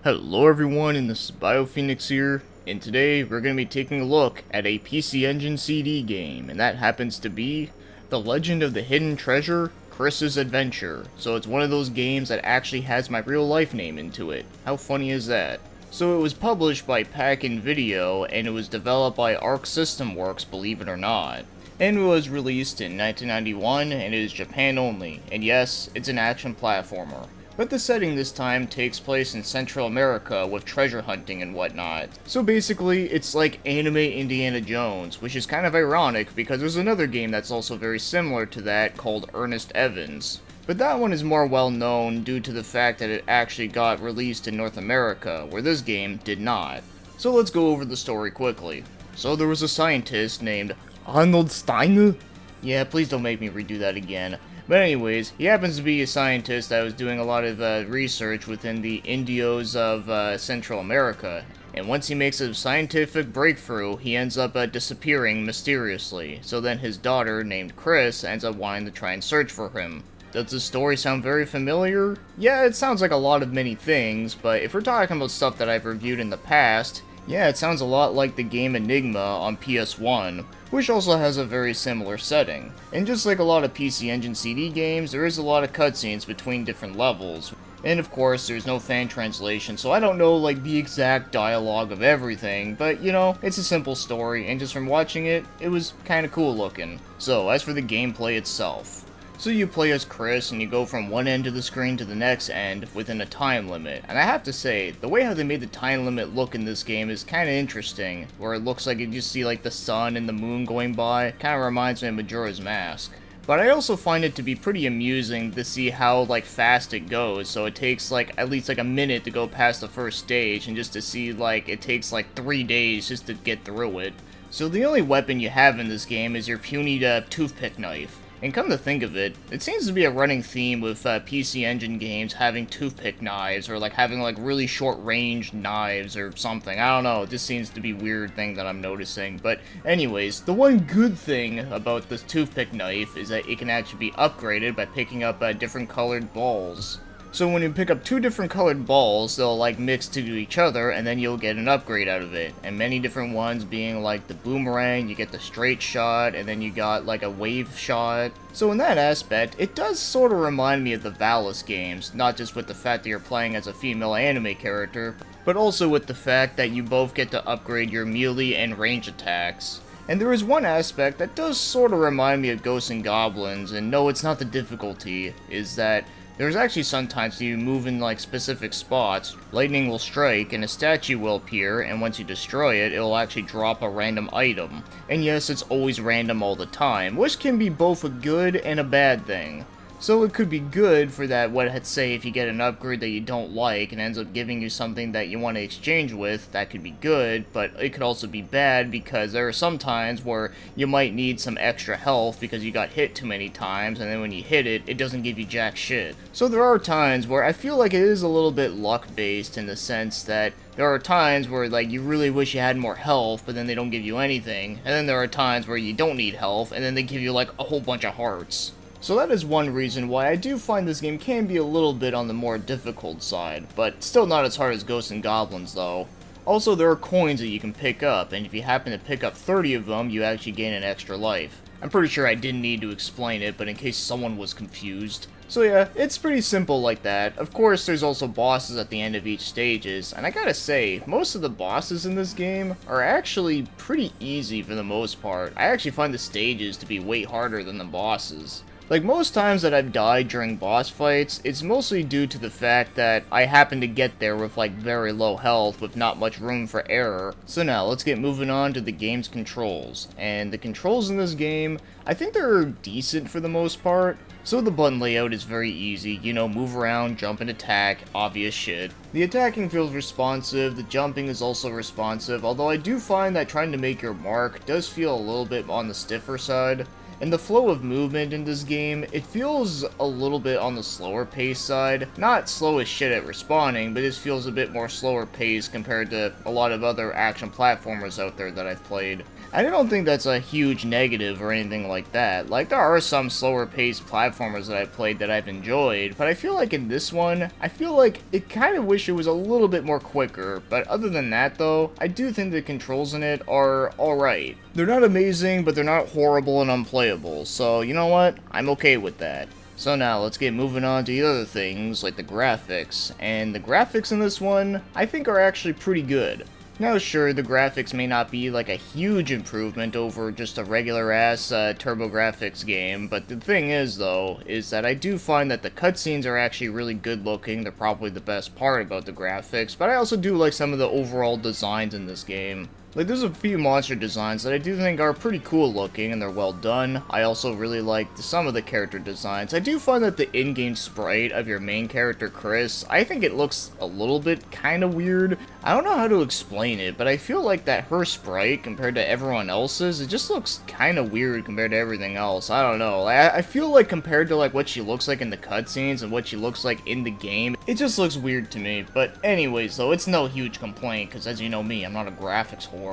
Hello everyone, and this is BioPhoenix here, and today we're going to be taking a look at a PC Engine CD game, and that happens to be The Legend of the Hidden Treasure, Chris's Adventure. So it's one of those games that actually has my real life name into it. How funny is that? So it was published by Pack-In Video, and it was developed by Arc System Works, believe it or not. And it was released in 1991, and it is Japan only, and yes, it's an action platformer. But the setting this time takes place in Central America with treasure hunting and whatnot. So basically, it's like anime Indiana Jones, which is kind of ironic because there's another game that's also very similar to that called Ernest Evans. But that one is more well known due to the fact that it actually got released in North America, where this game did not. So let's go over the story quickly. So there was a scientist named Arnold Steiner? Yeah, please don't make me redo that again. But anyways, he happens to be a scientist that was doing a lot of research within the Indios of Central America. And once he makes a scientific breakthrough, he ends up disappearing mysteriously. So then his daughter, named Chris, ends up wanting to try and search for him. Does the story sound very familiar? Yeah, it sounds like a lot of many things, but if we're talking about stuff that I've reviewed in the past, yeah, it sounds a lot like the game Enigma on PS1, which also has a very similar setting. And just like a lot of PC Engine CD games, there is a lot of cutscenes between different levels. And of course, there's no fan translation, so I don't know like the exact dialogue of everything, but you know, it's a simple story, and just from watching it, it was kinda cool looking. So, as for the gameplay itself. So you play as Chris, and you go from one end of the screen to the next end within a time limit. And I have to say, the way how they made the time limit look in this game is kind of interesting, where it looks like you just see like the sun and the moon going by. Kind of reminds me of Majora's Mask. But I also find it to be pretty amusing to see how like fast it goes, so it takes like at least like a minute to go past the first stage, and just to see like it takes like 3 days just to get through it. So the only weapon you have in this game is your puny toothpick knife. And come to think of it, it seems to be a running theme with PC Engine games having toothpick knives, or like having like really short range knives or something. I don't know, it just seems to be a weird thing that I'm noticing. But anyways, the one good thing about this toothpick knife is that it can actually be upgraded by picking up different colored balls. So when you pick up two different colored balls, they'll like mix to each other, and then you'll get an upgrade out of it. And many different ones being like the boomerang, you get the straight shot, and then you got like a wave shot. So in that aspect, it does sort of remind me of the Valis games, not just with the fact that you're playing as a female anime character, but also with the fact that you both get to upgrade your melee and range attacks. And there is one aspect that does sort of remind me of Ghosts and Goblins, and no, it's not the difficulty, is that there's actually sometimes you move in like specific spots, lightning will strike and a statue will appear, and once you destroy it, it'll actually drop a random item. And yes, it's always random all the time, which can be both a good and a bad thing. So it could be good for that, let's say if you get an upgrade that you don't like and ends up giving you something that you want to exchange with, that could be good, but it could also be bad because there are some times where you might need some extra health because you got hit too many times, and then when you hit it, it doesn't give you jack shit. So there are times where I feel like it is a little bit luck-based in the sense that there are times where like you really wish you had more health, but then they don't give you anything, and then there are times where you don't need health, and then they give you like a whole bunch of hearts. So that is one reason why I do find this game can be a little bit on the more difficult side, but still not as hard as Ghosts and Goblins though. Also, there are coins that you can pick up, and if you happen to pick up 30 of them, you actually gain an extra life. I'm pretty sure I didn't need to explain it, but in case someone was confused. So yeah, it's pretty simple like that. Of course, there's also bosses at the end of each stages, and I gotta say, most of the bosses in this game are actually pretty easy for the most part. I actually find the stages to be way harder than the bosses. Like most times that I've died during boss fights, it's mostly due to the fact that I happen to get there with like very low health with not much room for error. So now, let's get moving on to the game's controls. And the controls in this game, I think they're decent for the most part. So the button layout is very easy, you know, move around, jump and attack, obvious shit. The attacking feels responsive, the jumping is also responsive, although I do find that trying to make your mark does feel a little bit on the stiffer side. And the flow of movement in this game, it feels a little bit on the slower pace side. Not slow as shit at respawning, but it feels a bit more slower paced compared to a lot of other action platformers out there that I've played. I don't think that's a huge negative or anything like that. Like, there are some slower paced platformers that I've played that I've enjoyed, but I feel like in this one, I feel like it kind of wish it was a little bit more quicker. But other than that though, I do think the controls in it are alright. They're not amazing, but they're not horrible and unplayable, so you know what? I'm okay with that. So now, let's get moving on to the other things, like the graphics. And the graphics in this one, I think are actually pretty good. Now sure, the graphics may not be like a huge improvement over just a regular ass TurboGrafx game, but the thing is though, is that I do find that the cutscenes are actually really good looking. They're probably the best part about the graphics, but I also do like some of the overall designs in this game. Like, there's a few monster designs that I do think are pretty cool looking and they're well done. I also really like some of the character designs. I do find that the in-game sprite of your main character, Chris, I think it looks a little bit kind of weird. I don't know how to explain it, but I feel like that her sprite compared to everyone else's, it just looks kind of weird compared to everything else. I don't know. I feel like compared to like what she looks like in the cutscenes and what she looks like in the game, it just looks weird to me. But anyways though, it's no huge complaint because as you know me, I'm not a graphics whore.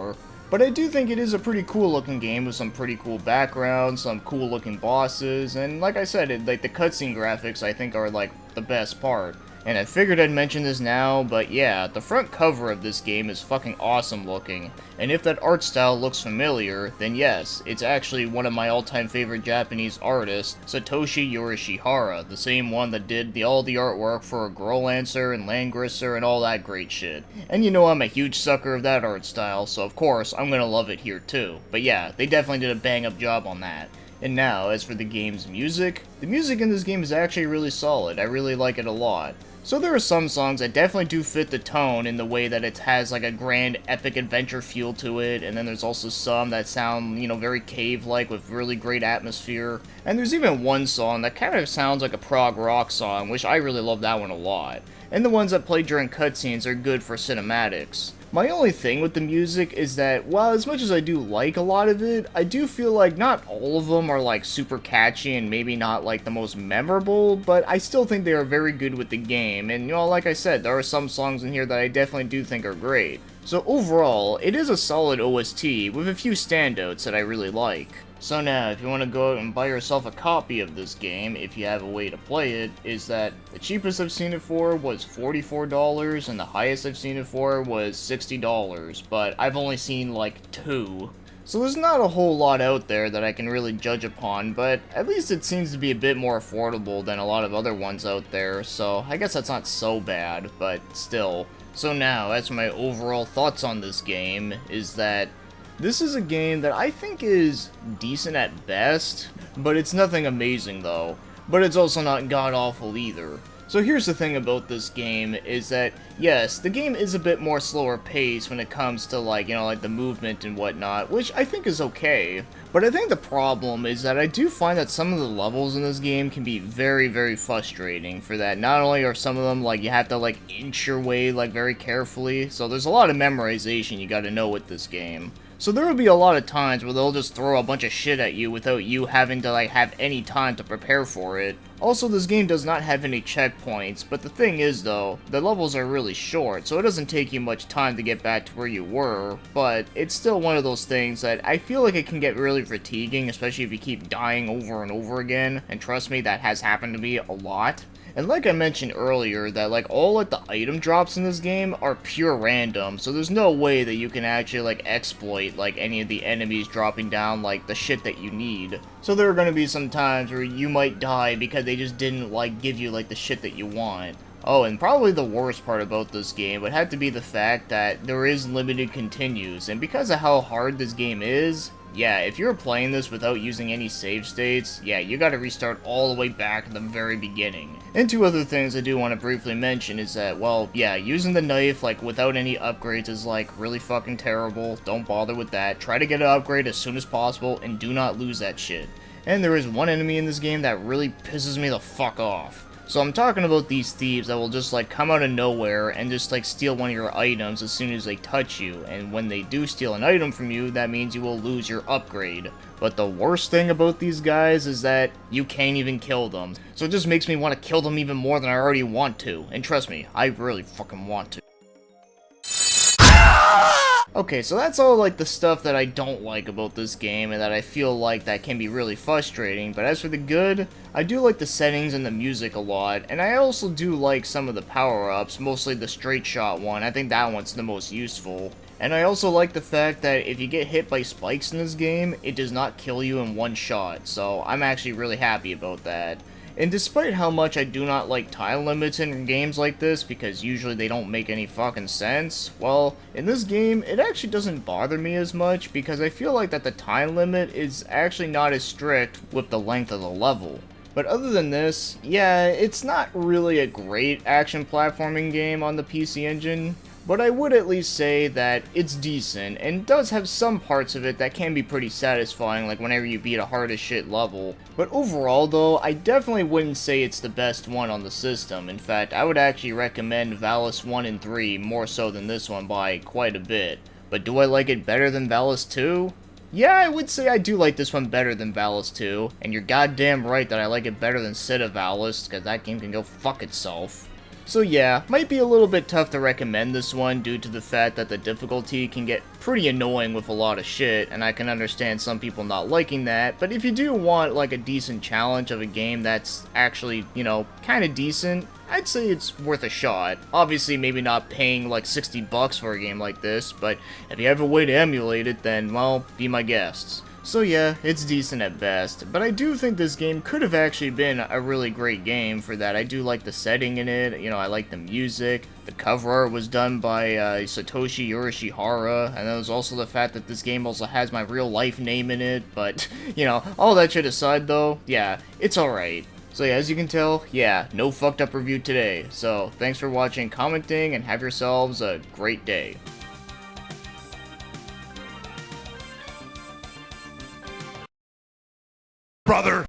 But I do think it is a pretty cool looking game with some pretty cool backgrounds, some cool looking bosses, and like I said, like the cutscene graphics I think are like the best part. And I figured I'd mention this now, but yeah, the front cover of this game is fucking awesome looking. And if that art style looks familiar, then yes, it's actually one of my all-time favorite Japanese artists, Satoshi Yorishihara, the same one that did all the artwork for Growlancer and Langrisser and all that great shit. And you know I'm a huge sucker of that art style, so of course I'm gonna love it here too. But yeah, they definitely did a bang-up job on that. And now, as for the game's music, the music in this game is actually really solid. I really like it a lot. So there are some songs that definitely do fit the tone in the way that it has like a grand epic adventure feel to it, and then there's also some that sound, you know, very cave-like with really great atmosphere. And there's even one song that kind of sounds like a prog rock song, which I really love that one a lot. And the ones that play during cutscenes are good for cinematics. My only thing with the music is that, while as much as I do like a lot of it, I do feel like not all of them are like super catchy and maybe not like the most memorable, but I still think they are very good with the game, and you know, like I said, there are some songs in here that I definitely do think are great. So overall, it is a solid OST with a few standouts that I really like. So now, if you want to go out and buy yourself a copy of this game, if you have a way to play it, is that the cheapest I've seen it for was $44, and the highest I've seen it for was $60, but I've only seen like 2. So there's not a whole lot out there that I can really judge upon, but at least it seems to be a bit more affordable than a lot of other ones out there, so I guess that's not so bad, but still. So now, as for my overall thoughts on this game, is that this is a game that I think is decent at best, but it's nothing amazing though. But it's also not god-awful either. So here's the thing about this game, is that, yes, the game is a bit more slower paced when it comes to like, you know, like the movement and whatnot, which I think is okay. But I think the problem is that I do find that some of the levels in this game can be very, very frustrating for that. Not only are some of them like, you have to like inch your way like very carefully, so there's a lot of memorization you gotta know with this game. So there will be a lot of times where they'll just throw a bunch of shit at you without you having to like have any time to prepare for it. Also, this game does not have any checkpoints, but the thing is though, the levels are really short, so it doesn't take you much time to get back to where you were, but it's still one of those things that I feel like it can get really fatiguing, especially if you keep dying over and over again, and trust me, that has happened to me a lot. And like I mentioned earlier, that like all like the item drops in this game are pure random, so there's no way that you can actually like exploit like any of the enemies dropping down like the shit that you need. So there are gonna be some times where you might die because they just didn't like give you like the shit that you want. Oh, and probably the worst part about this game would have to be the fact that there is limited continues, and because of how hard this game is, yeah, if you're playing this without using any save states, yeah, you gotta restart all the way back at the very beginning. And two other things I do want to briefly mention is that, well, yeah, using the knife, like, without any upgrades is, like, really fucking terrible. Don't bother with that. Try to get an upgrade as soon as possible, and do not lose that shit. And there is one enemy in this game that really pisses me the fuck off. So I'm talking about these thieves that will just like come out of nowhere and just like steal one of your items as soon as they touch you, and when they do steal an item from you, that means you will lose your upgrade. But the worst thing about these guys is that you can't even kill them. So it just makes me want to kill them even more than I already want to. And trust me, I really fucking want to. Okay, so that's all like the stuff that I don't like about this game and that I feel like that can be really frustrating, but as for the good, I do like the settings and the music a lot, and I also do like some of the power-ups, mostly the straight shot one. I think that one's the most useful. And I also like the fact that if you get hit by spikes in this game, it does not kill you in one shot, so I'm actually really happy about that. And despite how much I do not like time limits in games like this, because usually they don't make any fucking sense, well, in this game, it actually doesn't bother me as much, because I feel like that the time limit is actually not as strict with the length of the level. But other than this, yeah, it's not really a great action platforming game on the PC Engine, but I would at least say that it's decent, and does have some parts of it that can be pretty satisfying, like whenever you beat a hard as shit level. But overall though, I definitely wouldn't say it's the best one on the system. In fact, I would actually recommend Valis 1 and 3 more so than this one by quite a bit. But do I like it better than Valis 2? Yeah, I would say I do like this one better than Valis 2, and you're goddamn right that I like it better than Cid of Valis, because that game can go fuck itself. So yeah, might be a little bit tough to recommend this one due to the fact that the difficulty can get pretty annoying with a lot of shit, and I can understand some people not liking that, but if you do want like a decent challenge of a game that's actually, you know, kinda decent, I'd say it's worth a shot. Obviously maybe not paying like 60 bucks for a game like this, but if you have a way to emulate it, then, well, be my guests. So yeah, it's decent at best, but I do think this game could have actually been a really great game for that. I do like the setting in it, you know, I like the music, the cover art was done by Satoshi Yorishihara, and there was also the fact that this game also has my real life name in it, but, you know, all that shit aside though, yeah, it's alright. So yeah, as you can tell, yeah, no fucked up review today. So, thanks for watching, commenting, and have yourselves a great day. Brother.